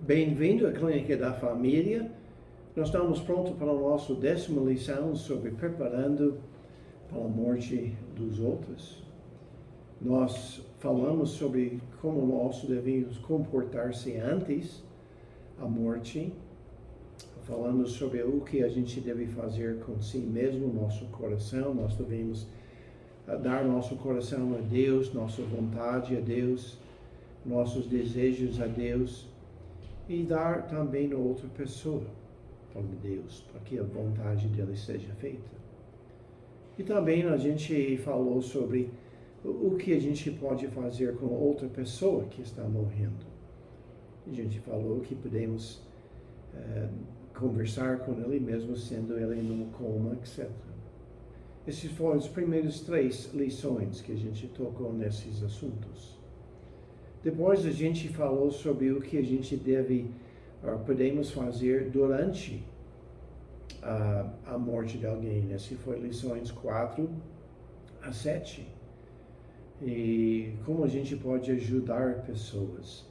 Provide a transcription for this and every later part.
Bem-vindo à Clínica da Família. Nós estamos prontos para a nossa 10ª lição sobre preparando para a morte dos outros. Nós falamos sobre como nós devemos comportar-se antes da morte. Falamos sobre o que a gente deve fazer com si mesmo, nosso coração. Nós devemos dar nosso coração a Deus, nossa vontade a Deus, nossos desejos a Deus. E dar também a outra pessoa para Deus, para que a vontade dele seja feita. E também a gente falou sobre o que a gente pode fazer com outra pessoa que está morrendo. A gente falou que podemos conversar com ele mesmo sendo ele no coma, etc. Esses foram os primeiros 3 lições que a gente tocou nesses assuntos. Depois a gente falou sobre o que a gente podemos fazer durante a morte de alguém. Essas foram lições 4 a 7. E como a gente pode ajudar pessoas.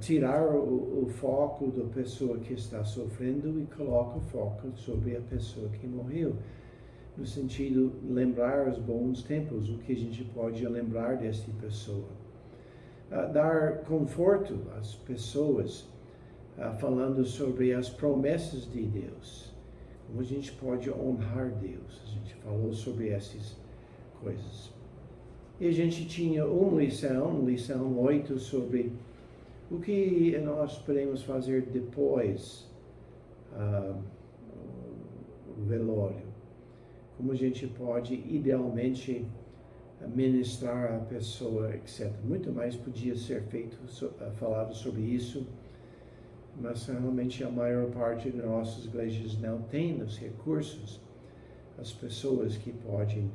Tirar o foco da pessoa que está sofrendo e colocar o foco sobre a pessoa que morreu. No sentido, lembrar os bons tempos, o que a gente pode lembrar dessa pessoa. Dar conforto às pessoas, falando sobre as promessas de Deus. Como a gente pode honrar Deus. A gente falou sobre essas coisas. E a gente tinha uma lição 8, sobre o que nós podemos fazer depois o velório. Como a gente pode, idealmente, ministrar a pessoa, etc. Muito mais podia ser falado sobre isso, mas realmente a maior parte de nossas igrejas não tem os recursos, as pessoas que podem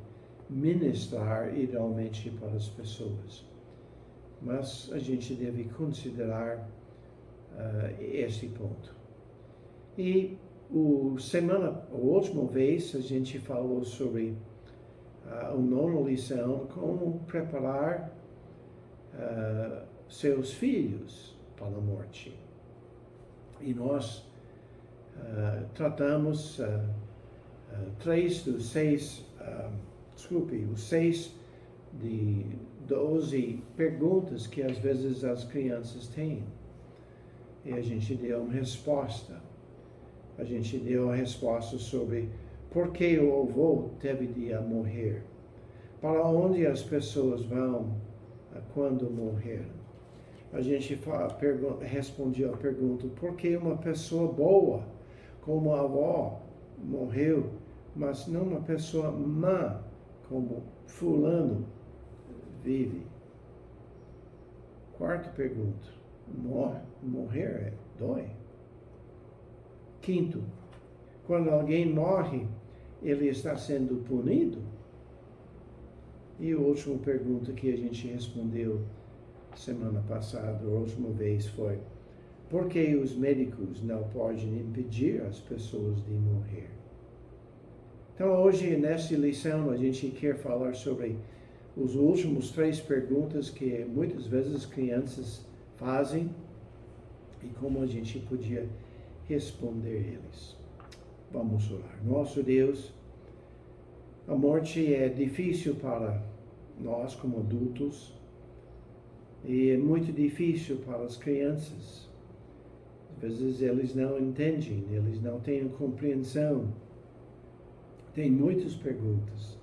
ministrar idealmente para as pessoas. Mas a gente deve considerar esse ponto. E a última vez a gente falou sobre a 9ª lição, como preparar seus filhos para a morte. E nós tratamos 3 dos 6, os 6 de 12 perguntas que às vezes as crianças têm. E a gente deu uma resposta. A gente deu a resposta sobre por que o avô teve de morrer. Para onde as pessoas vão quando morrer. A gente respondeu a pergunta, por que uma pessoa boa, como a avó, morreu, mas não uma pessoa má, como fulano, vive? 4ª pergunta, morrer dói? 5º, quando alguém morre, ele está sendo punido? E a última pergunta que a gente respondeu semana passada, a última vez, foi: por que os médicos não podem impedir as pessoas de morrer? Então, hoje, nessa lição, a gente quer falar sobre os últimos 3 perguntas que muitas vezes as crianças fazem e como a gente podia responder eles. Vamos orar. Nosso Deus, a morte é difícil para nós como adultos e é muito difícil para as crianças. Às vezes eles não entendem, eles não têm compreensão. Tem muitas perguntas,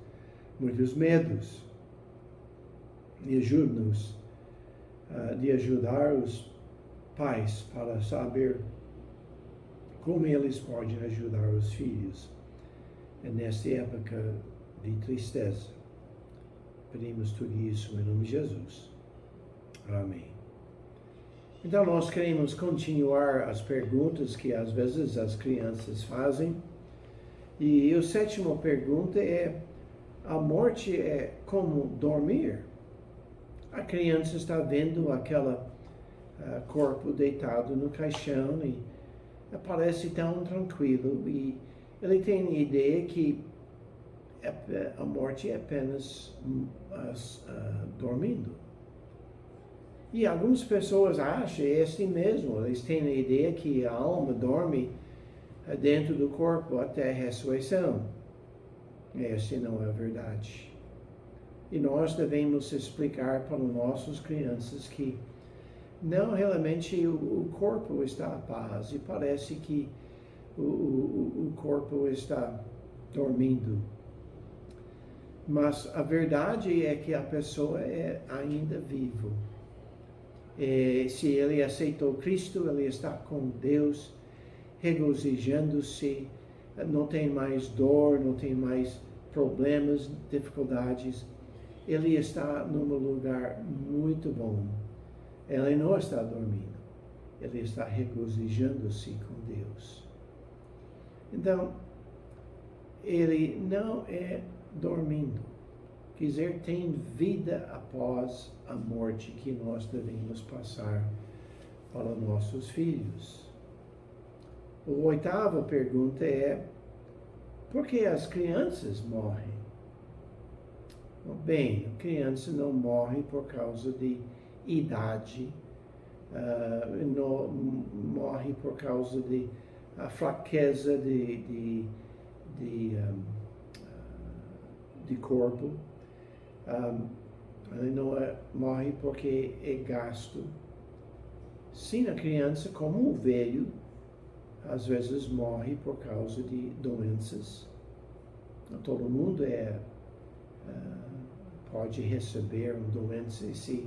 muitos medos. E ajuda-nos de ajudar os pais para saber como eles podem ajudar os filhos nesta época de tristeza. Pedimos tudo isso em nome de Jesus. Amém. Então, nós queremos continuar as perguntas que às vezes as crianças fazem. E a 7ª pergunta é: a morte é como dormir? A criança está vendo aquele corpo deitado no caixão e parece tão tranquilo, e ele tem a ideia que a morte é apenas dormindo. E algumas pessoas acham, é assim mesmo, eles têm a ideia que a alma dorme dentro do corpo até a ressurreição. Essa não é a verdade. E nós devemos explicar para nossas crianças que não, realmente o corpo está à paz e parece que o corpo está dormindo. Mas a verdade é que a pessoa é ainda viva. Se ele aceitou Cristo, ele está com Deus, regozijando-se, não tem mais dor, não tem mais problemas, dificuldades. Ele está num lugar muito bom. Ele não está dormindo, ele está regozijando-se com Deus. Então, ele não é dormindo. Quer dizer, tem vida após a morte que nós devemos passar para nossos filhos. A oitava pergunta é: por que as crianças morrem? Bem, a criança não morre por causa de idade, não morre por causa de a fraqueza de corpo. Ele não morre porque é gasto. Sim, a criança, como o velho, às vezes morre por causa de doenças. Todo mundo pode receber uma doença se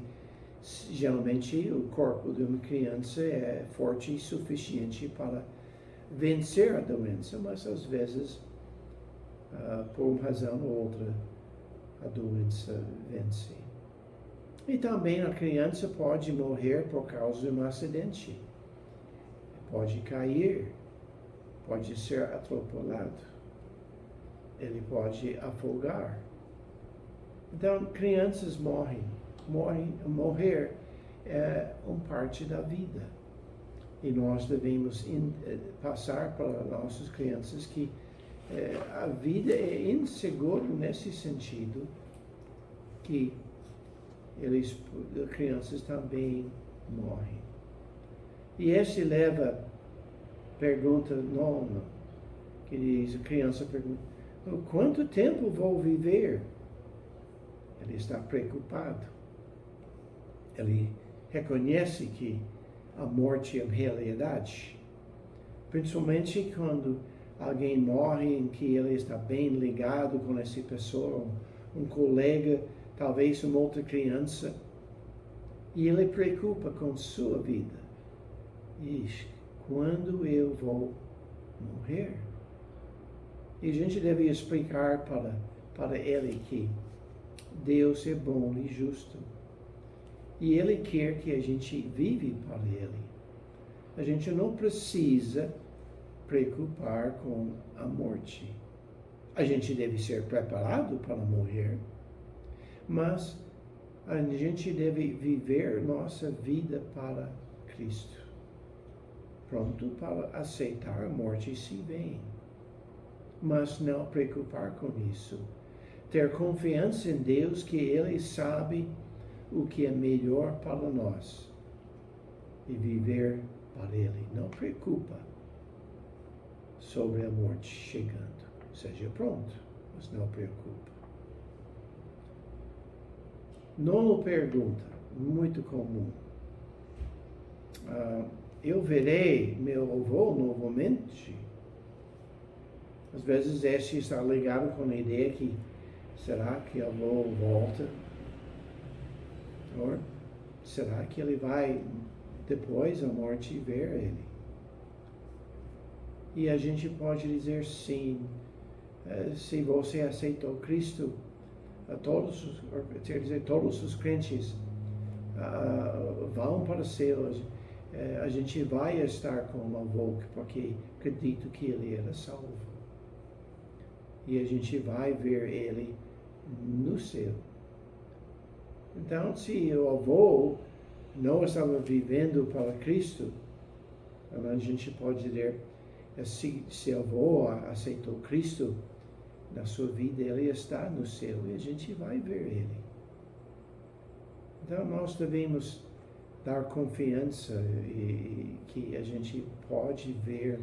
geralmente o corpo de uma criança é forte e suficiente para vencer a doença, mas às vezes, por uma razão ou outra, a doença vence. E também a criança pode morrer por causa de um acidente. Pode cair, pode ser atropelado, ele pode afogar. Então, crianças morrer é uma parte da vida. E nós devemos passar para nossas crianças que a vida é insegura nesse sentido, que crianças também morrem. E esse leva a pergunta 9, que diz, a criança pergunta: quanto tempo vou viver? Ele está preocupado. Ele reconhece que a morte é uma realidade. Principalmente quando alguém morre em que ele está bem ligado com essa pessoa, um colega, talvez uma outra criança, e ele preocupa com sua vida. Ixi, quando eu vou morrer? E a gente deve explicar para ele que Deus é bom e justo. E Ele quer que a gente vive para Ele. A gente não precisa preocupar com a morte. A gente deve ser preparado para morrer, mas a gente deve viver nossa vida para Cristo, pronto para aceitar a morte se vem, mas não preocupar com isso. Ter confiança em Deus que Ele sabe o que é melhor para nós e viver para Ele. Não preocupa sobre a morte chegando. Seja pronto, mas não preocupa. Nona pergunta, muito comum. Eu verei meu avô novamente? Às vezes esse está ligado com a ideia que será que o avô volta? Ou será que ele vai, depois da morte, ver ele? E a gente pode dizer sim. Se você aceitou Cristo, todos os crentes vão para o céu. A gente vai estar com o avô, porque acredito que ele era salvo. E a gente vai ver ele no céu. Então, se o avô não estava vivendo para Cristo, a gente pode dizer, se o avô aceitou Cristo na sua vida, ele está no céu e a gente vai ver ele. Então, nós devemos dar confiança e que a gente pode ver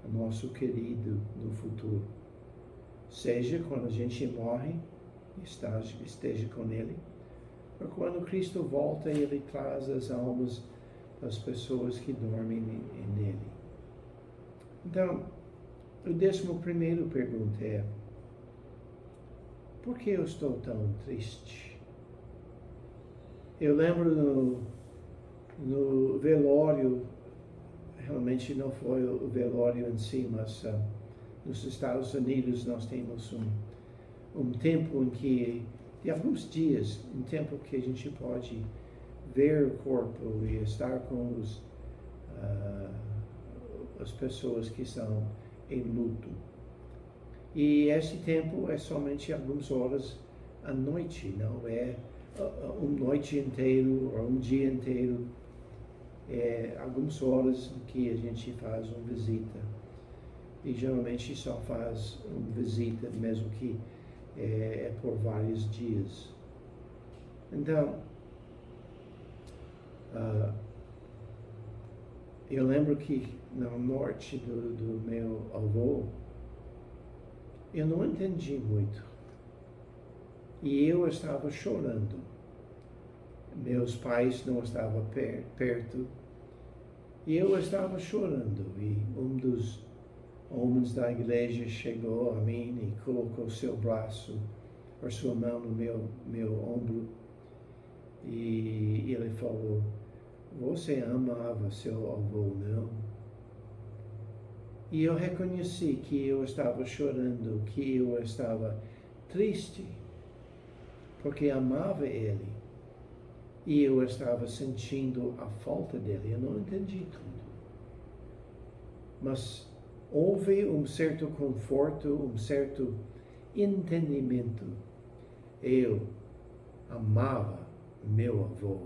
o nosso querido no futuro. Seja quando a gente morre, esteja com ele, ou quando Cristo volta e ele traz as almas das pessoas que dormem nele. Então, o 11ª pergunta é: por que eu estou tão triste? Eu lembro no velório, realmente não foi o velório em si, mas nos Estados Unidos nós temos um tempo em que, de alguns dias, um tempo que a gente pode ver o corpo e estar com as pessoas que são em luto. E tempo é somente algumas horas à noite, não é uma noite inteira ou um dia inteiro. É algumas horas que a gente faz uma visita. E geralmente só faz uma visita, mesmo que é por vários dias. Então, eu lembro que na morte do meu avô, eu não entendi muito. E eu estava chorando. Meus pais não estavam perto. E eu estava chorando. E um dos homens da igreja chegou a mim e colocou seu braço, ou sua mão no meu ombro. E ele falou: você amava seu avô, não? E eu reconheci que eu estava chorando, que eu estava triste, porque amava ele. E eu estava sentindo a falta dele. Eu não entendi tudo. Mas houve um certo conforto, um certo entendimento. Eu amava meu avô.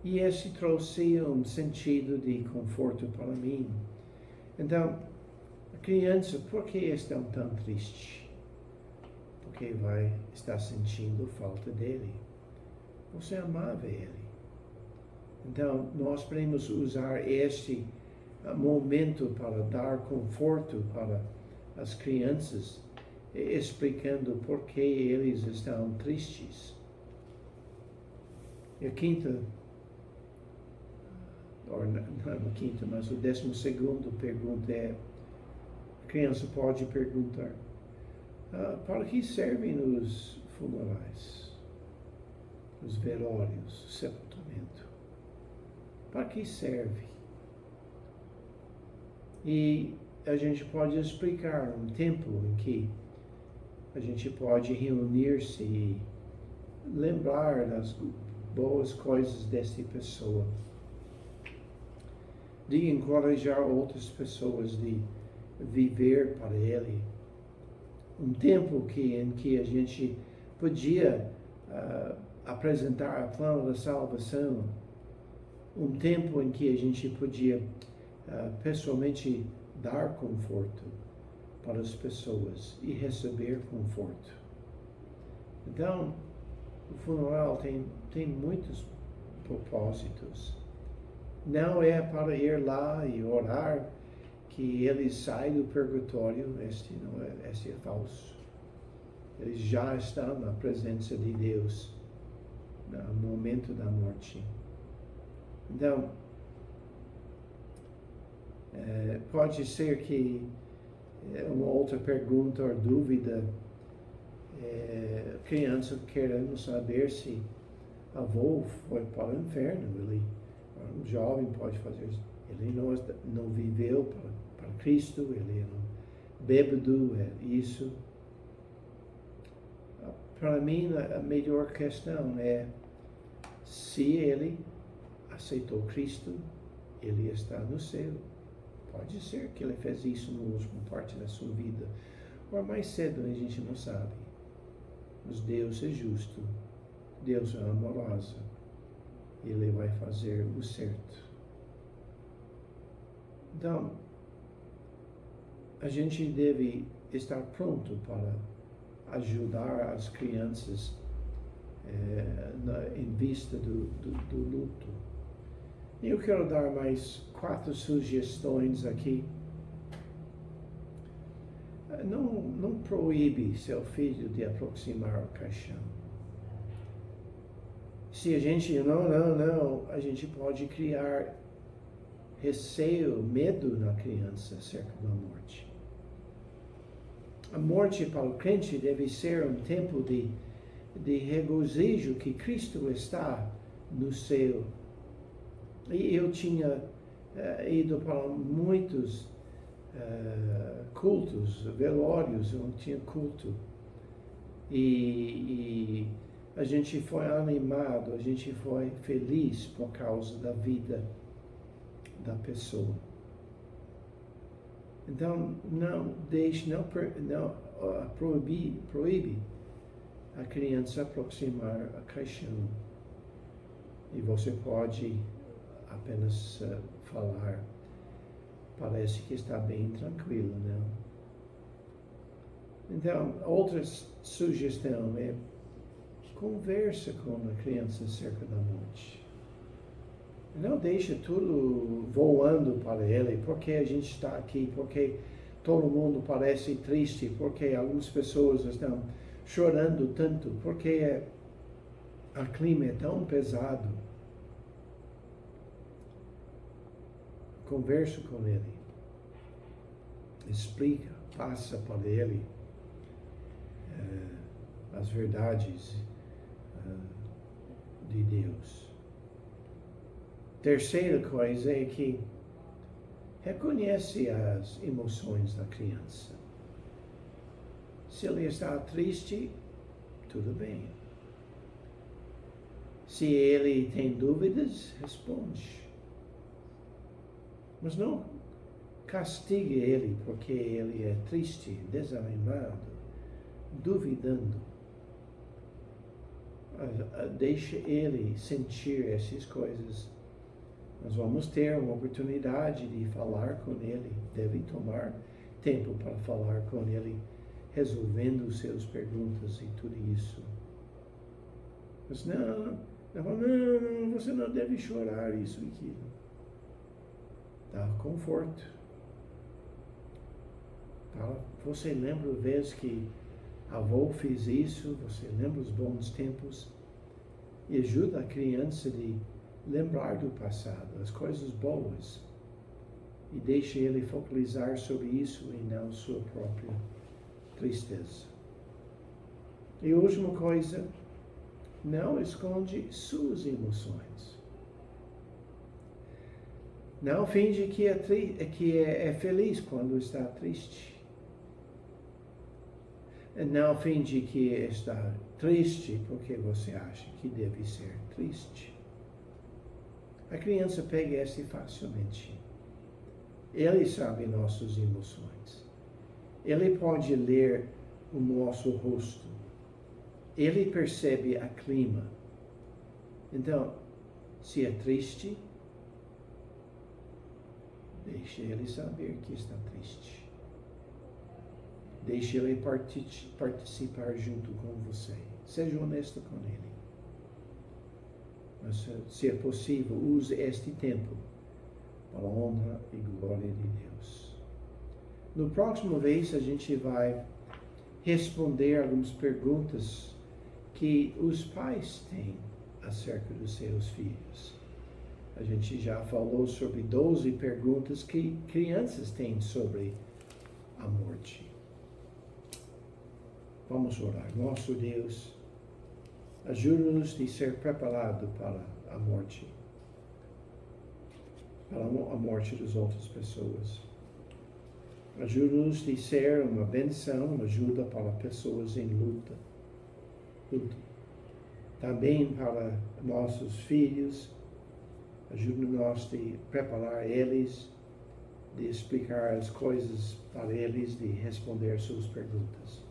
E esse trouxe um sentido de conforto para mim. Então, a criança, por que estão tão triste? Porque vai estar sentindo falta dele. Você amava ele. Então, nós podemos usar este momento para dar conforto para as crianças, explicando por que eles estão tristes. E a quinta, ou não a quinta, mas o 12ª pergunta é: a criança pode perguntar, para que servem os funerais, os velórios, o sepultamento? Para que serve? E a gente pode explicar um tempo em que a gente pode reunir-se e lembrar das boas coisas dessa pessoa, de encorajar outras pessoas de viver para ele. Um tempo em que a gente podia apresentar o plano da salvação. Um tempo em que a gente podia pessoalmente dar conforto para as pessoas e receber conforto. Então, o funeral tem muitos propósitos. Não é para ir lá e orar que eles saem do purgatório. Este é falso. Eles já estão na presença de Deus no momento da morte. Então, pode ser que uma outra pergunta ou dúvida, criança querendo saber se avô foi para o inferno. Um jovem pode fazer isso. Ele não viveu para Cristo, ele era um bêbado, isso. Para mim, a melhor questão é se ele aceitou Cristo, ele está no céu. Pode ser que ele fez isso na última parte da sua vida, ou mais cedo, a gente não sabe. Mas Deus é justo, Deus é amoroso, ele vai fazer o certo. Então, a gente deve estar pronto para ajudar as crianças em vista do luto. Eu quero dar mais 4 sugestões aqui. Não proíbe seu filho de aproximar o caixão. Se a gente, não, a gente pode criar receio, medo na criança acerca da morte. A morte para o crente deve ser um tempo de regozijo que Cristo está no céu. E eu tinha ido para muitos cultos, velórios, onde tinha culto. E a gente foi animado, a gente foi feliz por causa da vida da pessoa. Então, proíbe a criança aproximar a caixão. E você pode apenas falar, parece que está bem tranquilo, não? Então, outra sugestão é conversa com a criança acerca da morte. Não deixa tudo voando para ele, porque a gente está aqui, porque todo mundo parece triste, porque algumas pessoas estão chorando tanto, porque o clima é tão pesado. Conversa com ele, explica, passa para ele as verdades de Deus. Terceira coisa é que reconhece as emoções da criança. Se ele está triste, tudo bem. Se ele tem dúvidas, responde. Mas não castigue ele porque ele é triste, desanimado, duvidando. Deixe ele sentir essas coisas. Nós vamos ter uma oportunidade de falar com ele. Deve tomar tempo para falar com ele, resolvendo suas perguntas e tudo isso. Mas não, você não deve chorar isso e aquilo. Dá conforto. Você lembra a vez que a avó fez isso? Você lembra os bons tempos? E ajuda a criança de lembrar do passado, as coisas boas. E deixa ele focalizar sobre isso e não sua própria tristeza. E a última coisa, não esconde suas emoções. Não finge que é feliz quando está triste. Não finge que está triste porque você acha que deve ser triste. A criança pega esse facilmente. Ele sabe nossas emoções. Ele pode ler o nosso rosto. Ele percebe o clima. Então, se é triste, deixe ele saber que está triste. Deixe ele participar junto com você. Seja honesto com ele. Mas, se é possível, use este tempo para a honra e glória de Deus. No próximo vez, a gente vai responder algumas perguntas que os pais têm acerca dos seus filhos. A gente já falou sobre 12 perguntas que crianças têm sobre a morte. Vamos orar. Nosso Deus, ajuda-nos a ser preparado para a morte das outras pessoas. Ajuda-nos a ser uma benção, uma ajuda para pessoas em luta. Também para nossos filhos, ajuda-nos a preparar eles, de explicar as coisas para eles, de responder suas perguntas.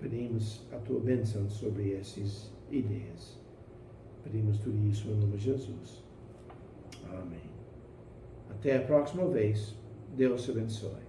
Pedimos a tua bênção sobre essas ideias. Pedimos tudo isso em nome de Jesus. Amém. Até a próxima vez. Deus te abençoe.